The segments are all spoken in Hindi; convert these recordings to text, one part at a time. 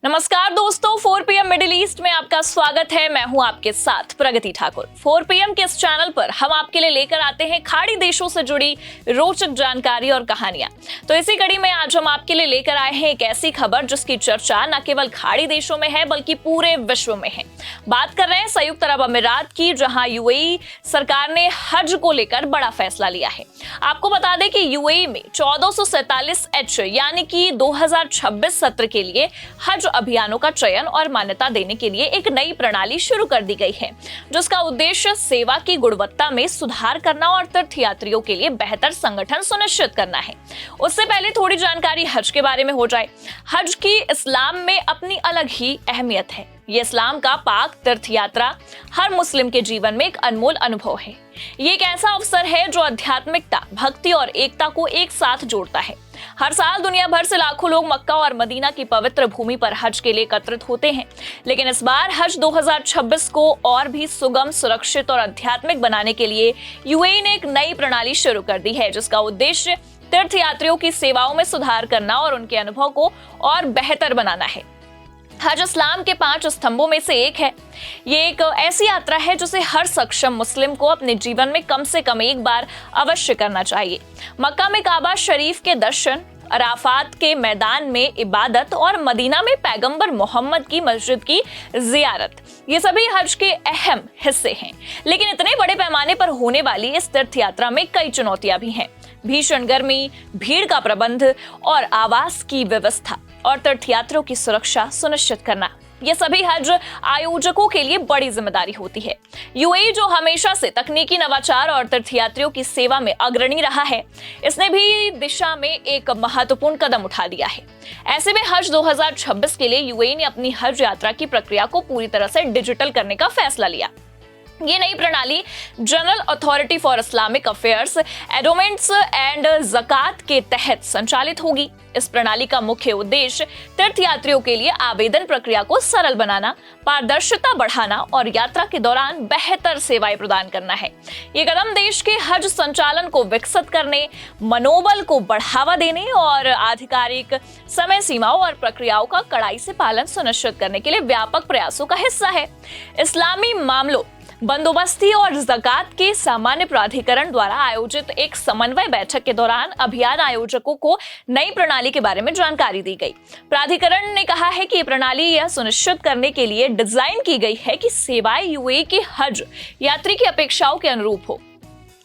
नमस्कार दोस्तों, 4 PM मिडिल ईस्ट में आपका स्वागत है। मैं हूं आपके साथ प्रगति ठाकुर। 4 PM के इस चैनल पर हम आपके लिए लेकर आते हैं खाड़ी देशों से जुड़ी रोचक जानकारी और कहानियां। तो इसी कड़ी में आज हम आपके लिए लेकर आए हैं एक ऐसी खबर जिसकी चर्चा न केवल खाड़ी देशों में है बल्कि पूरे विश्व में है। बात कर रहे हैं संयुक्त अरब अमीरात की, जहां यूएई सरकार ने हज को लेकर बड़ा फैसला लिया है। आपको बता दें कि यूएई में 1447H यानी कि 2026 सत्र के लिए हज अभियानों का चयन और मान्यता देने के लिए एक नई प्रणाली शुरू कर दी गई है, जिसका उद्देश्य सेवा की गुणवत्ता में सुधार करना और तीर्थयात्रियों के लिए बेहतर संगठन सुनिश्चित करना है। उससे पहले थोड़ी जानकारी हज के बारे में हो जाए। हज की इस्लाम में अपनी अलग ही अहमियत है। ये इस्लाम का पाक तीर्थ यात्रा हर मुस्लिम के जीवन में एक अनमोल अनुभव है। ये एक ऐसा अवसर है जो आध्यात्मिकता, भक्ति और एकता को एक साथ जोड़ता है। हर साल दुनिया भर से लाखों लोग मक्का और मदीना की पवित्र भूमि पर हज के लिए एकत्रित होते हैं, लेकिन इस बार हज 2026 को और भी सुगम, सुरक्षित और आध्यात्मिक बनाने के लिए यूएई ने एक नई प्रणाली शुरू कर दी है, जिसका उद्देश्य तीर्थयात्रियों की सेवाओं में सुधार करना और उनके अनुभव को और बेहतर बनाना है। हज इस्लाम के 5 स्तंभों में से एक है। ये एक ऐसी यात्रा है जिसे हर सक्षम मुस्लिम को अपने जीवन में कम से कम एक बार अवश्य करना चाहिए। मक्का में काबा शरीफ के दर्शन, अराफात के मैदान में इबादत और मदीना में पैगंबर मोहम्मद की मस्जिद की जियारत, ये सभी हज के अहम हिस्से हैं। लेकिन इतने बड़े पैमाने पर होने वाली इस तीर्थ यात्रा में कई चुनौतियां भी हैं। भीषण गर्मी, भीड़ का प्रबंध और आवास की व्यवस्था और तीर्थयात्रियों की सुरक्षा सुनिश्चित करना, ये सभी हज आयोजकों के लिए बड़ी जिम्मेदारी होती है। यूएई जो हमेशा से तकनीकी नवाचार और तीर्थयात्रियों की सेवा में अग्रणी रहा है, इसने भी दिशा में एक महत्वपूर्ण कदम उठा लिया है। ऐसे में हज 2026 के लिए यूएई ने अपनी हज यात्रा की प्रक्रिया को पूरी तरह से डिजिटल करने का फैसला लिया। ये नई प्रणाली general authority for Islamic affairs, endowments and zakat के तहत संचालित होगी। इस प्रणाली का मुख्य उद्देश्य तीर्थयात्रियों के लिए आवेदन प्रक्रिया को सरल बनाना, पारदर्शिता बढ़ाना और यात्रा के दौरान बेहतर सेवाएं प्रदान करना है। ये कदम देश के हज संचालन को विकसित करने, मनोबल को बढ़ावा देने और आधिकारिक समय सीमाओं और प्रक्रियाओं का कड़ाई से पालन सुनिश्चित करने के लिए व्यापक प्रयासों का हिस्सा है। इस्लामी मामलों, बंदोबस्ती और ज़कात के सामान्य प्राधिकरण द्वारा आयोजित एक समन्वय बैठक के दौरान अभियान आयोजकों को नई प्रणाली के बारे में जानकारी दी गई। प्राधिकरण ने कहा है कि ये प्रणाली यह सुनिश्चित करने के लिए डिजाइन की गई है कि सेवाएं यूएई के हज यात्री की अपेक्षाओं के अनुरूप हो,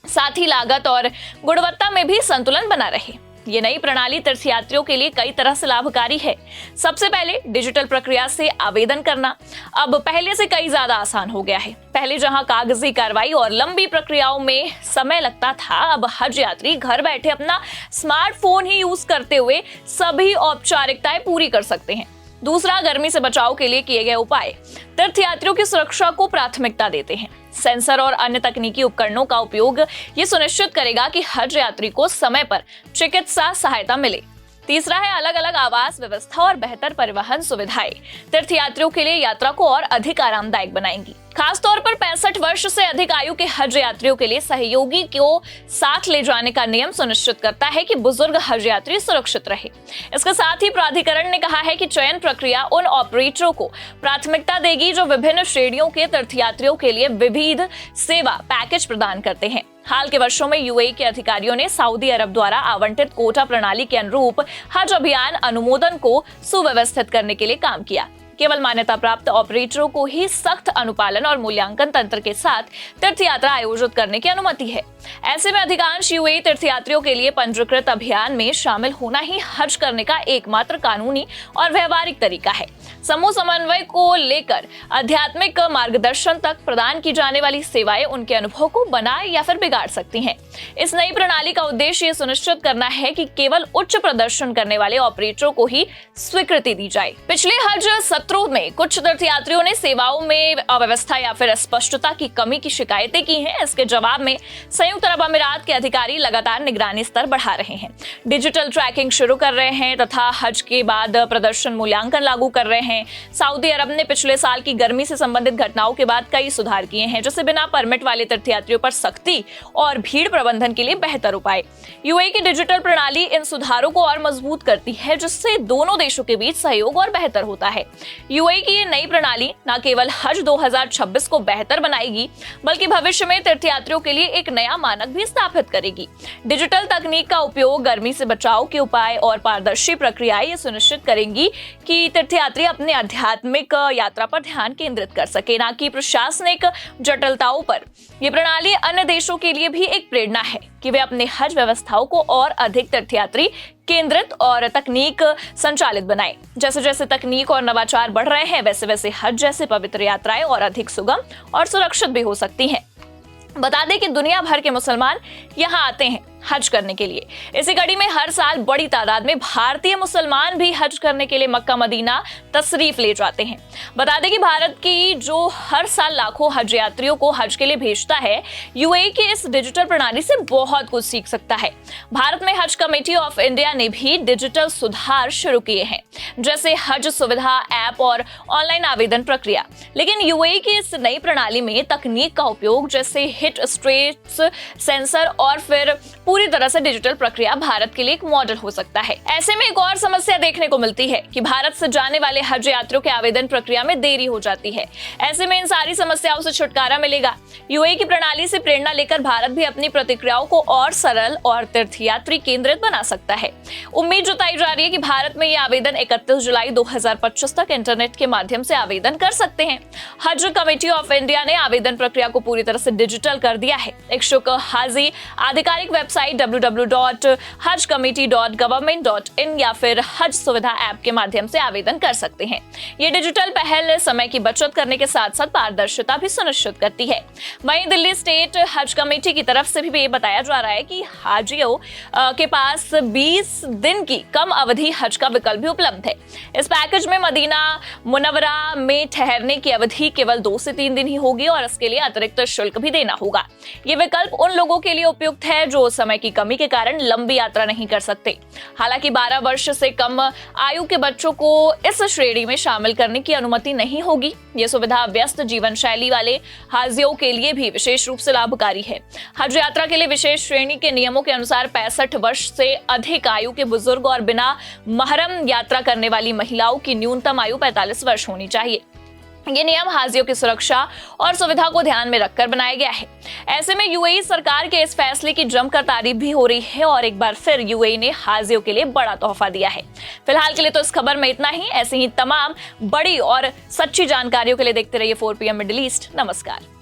साथ ही लागत और गुणवत्ता में भी संतुलन बना रहे। ये नई प्रणाली तीर्थयात्रियों के लिए कई तरह से लाभकारी है। सबसे पहले डिजिटल प्रक्रिया से आवेदन करना अब पहले से कई ज्यादा आसान हो गया है। पहले जहां कागजी कार्रवाई और लंबी प्रक्रियाओं में समय लगता था, अब हज यात्री घर बैठे अपना स्मार्टफोन ही यूज करते हुए सभी औपचारिकताएं पूरी कर सकते हैं। दूसरा, गर्मी से बचाव के लिए किए गए उपाय तीर्थयात्रियों की सुरक्षा को प्राथमिकता देते हैं। सेंसर और अन्य तकनीकी उपकरणों का उपयोग ये सुनिश्चित करेगा कि हज यात्री को समय पर चिकित्सा सहायता मिले। तीसरा है अलग अलग आवास व्यवस्था और बेहतर परिवहन सुविधाएं तीर्थयात्रियों के लिए यात्रा को और अधिक आरामदायक बनाएंगी। खासतौर पर 65 वर्ष से अधिक आयु के हज यात्रियों के लिए सहयोगी को साथ ले जाने का नियम सुनिश्चित करता है कि बुजुर्ग हज यात्री सुरक्षित रहे। इसके साथ ही प्राधिकरण ने कहा है कि चयन प्रक्रिया उन ऑपरेटरों को प्राथमिकता देगी जो विभिन्न श्रेणियों के तीर्थयात्रियों के लिए विविध सेवा पैकेज प्रदान करते हैं। हाल के वर्षों में यूएई के अधिकारियों ने सऊदी अरब द्वारा आवंटित कोटा प्रणाली के अनुरूप हज अभियान अनुमोदन को सुव्यवस्थित करने के लिए काम किया। केवल मान्यता प्राप्त ऑपरेटरों को ही सख्त अनुपालन और मूल्यांकन तंत्र के साथ तीर्थयात्रा आयोजित करने की अनुमति है। ऐसे में अधिकांश यूएई तीर्थयात्रियों के लिए पंजीकृत अभियान में शामिल होना ही हज करने का एकमात्र कानूनी और व्यवहारिक तरीका है। समूह समन्वय को लेकर आध्यात्मिक मार्गदर्शन तक प्रदान की जाने वाली सेवाएं उनके अनुभव को बना या फिर बिगाड़ सकती हैं। इस नई प्रणाली का उद्देश्य ये सुनिश्चित करना है कि केवल उच्च प्रदर्शन करने वाले ऑपरेटरों को ही स्वीकृति दी जाए। पिछले हज सत्रों में कुछ तीर्थयात्रियों ने सेवाओं में अव्यवस्था या फिर स्पष्टता की कमी की शिकायतें की हैं। इसके जवाब में संयुक्त अरब अमीरात के अधिकारी लगातार निगरानी स्तर बढ़ा रहे हैं, डिजिटल ट्रैकिंग शुरू कर रहे हैं तथा हज के बाद प्रदर्शन मूल्यांकन लागू कर रहे हैं। सऊदी अरब ने पिछले साल की गर्मी से संबंधित घटनाओं के बाद कई सुधार किए हैं, जैसे बिना परमिट वाले तीर्थयात्रियों पर सख्ती और भीड़ प्रबंधन के लिए बेहतर उपाय। यूएई की डिजिटल प्रणाली इन सुधारों को और मजबूत करती है, जिससे दोनों देशों के बीच सहयोग और बेहतर होता है। यूएई की ये नई प्रणाली न केवल हज 2026 को बेहतर बनाएगी, बल्कि भविष्य में तीर्थयात्रियों के लिए एक नया मानक भी स्थापित करेगी। डिजिटल तकनीक का उपयोग, गर्मी से बचाव के उपाय और पारदर्शी प्रक्रियाएं ये सुनिश्चित करेंगी कि तीर्थयात्री अपने आध्यात्मिक यात्रा पर ध्यान केंद्रित कर सके, न कि प्रशासनिक जटिलताओं पर। ये प्रणाली अन्य देशों के लिए भी एक प्रेरणा है कि वे अपने हज व्यवस्थाओं को और अधिक तीर्थयात्री केंद्रित और तकनीक संचालित बनाएं। जैसे जैसे तकनीक और नवाचार बढ़ रहे हैं, वैसे वैसे हज जैसे पवित्र यात्राएं और अधिक सुगम और सुरक्षित भी हो सकती हैं। बता दें कि दुनिया भर के मुसलमान यहाँ आते हैं हज करने के लिए। इसी कड़ी में हर साल बड़ी तादाद में भारतीय मुसलमान भी हज करने के लिए मक्का मदीना तशरीफ ले जाते हैं। बता दें कि भारत की जो हर साल लाखों हज यात्रियों को हज के लिए भेजता है, यूएई की इस डिजिटल प्रणाली से बहुत कुछ सीख सकता है। भारत में हज कमेटी ऑफ इंडिया ने भी डिजिटल सुधार शुरू किए हैं, जैसे हज सुविधा ऐप और ऑनलाइन आवेदन प्रक्रिया। लेकिन यूएई की इस नई प्रणाली में तकनीक का उपयोग, जैसे हिट स्ट्रेस सेंसर और फिर पूरी तरह से डिजिटल प्रक्रिया भारत के लिए एक मॉडल हो सकता है। ऐसे में एक और समस्या देखने को मिलती है कि भारत से जाने वाले हज यात्रियों के आवेदन प्रक्रिया में देरी हो जाती है। ऐसे में इन सारी समस्याओं से छुटकारा मिलेगा। यूएई की प्रणाली से प्रेरणा लेकर भारत भी अपनी प्रतिक्रियाओं को और सरल और तीर्थयात्री केंद्रित बना सकता है। उम्मीद जताई जा रही है कि भारत में ये आवेदन 31 जुलाई 2025 तक इंटरनेट के माध्यम से आवेदन कर सकते हैं। हज कमेटी ऑफ इंडिया ने आवेदन प्रक्रिया को पूरी तरह से डिजिटल कर दिया है। इच्छुक हाजी आधिकारिक वेबसाइट www.hajcommittee.government.in या फिर हज सुविधा ऐप के माध्यम से आवेदन कर सकते हैं। ये डिजिटल पहल समय की बचत करने के साथ साथ पारदर्शिता भी सुनिश्चित करती है। वहीं दिल्ली स्टेट हज कमेटी की तरफ से भी ये बताया जा रहा है कि हाजियों के पास 20 दिन की कम अवधि हज का विकल्प भी उपलब्ध है। इस पैकेज में मदीना मुनव्वरा में ठहरने की अवधि केवल 2 से 3 दिन ही होगी और इसके लिए अतिरिक्त शुल्क भी देना होगा। ये विकल्प उन लोगों के लिए उपयुक्त है जो समय की कमी के कारण लंबी यात्रा नहीं कर सकते। हालांकि 12 वर्ष से कम आयु के बच्चों को इस श्रेणी में शामिल करने की अनुमति नहीं होगी। यह सुविधा व्यस्त जीवन शैली वाले हाजियों के लिए भी विशेष रूप से लाभकारी है। हज यात्रा के लिए विशेष श्रेणी के नियमों के अनुसार 65 वर्ष से अधिक आयु के बुजुर्ग और बिना महरम यात्रा करने वाली महिलाओं की न्यूनतम आयु 45 वर्ष होनी चाहिए। ये नियम हाजियों की सुरक्षा और सुविधा को ध्यान में रखकर बनाया गया है। ऐसे में यूएई सरकार के इस फैसले की जमकर तारीफ भी हो रही है और एक बार फिर यूएई ने हाजियों के लिए बड़ा तोहफा दिया है। फिलहाल के लिए तो इस खबर में इतना ही। ऐसी ही तमाम बड़ी और सच्ची जानकारियों के लिए देखते रहिए 4PM मिडिल ईस्ट। नमस्कार।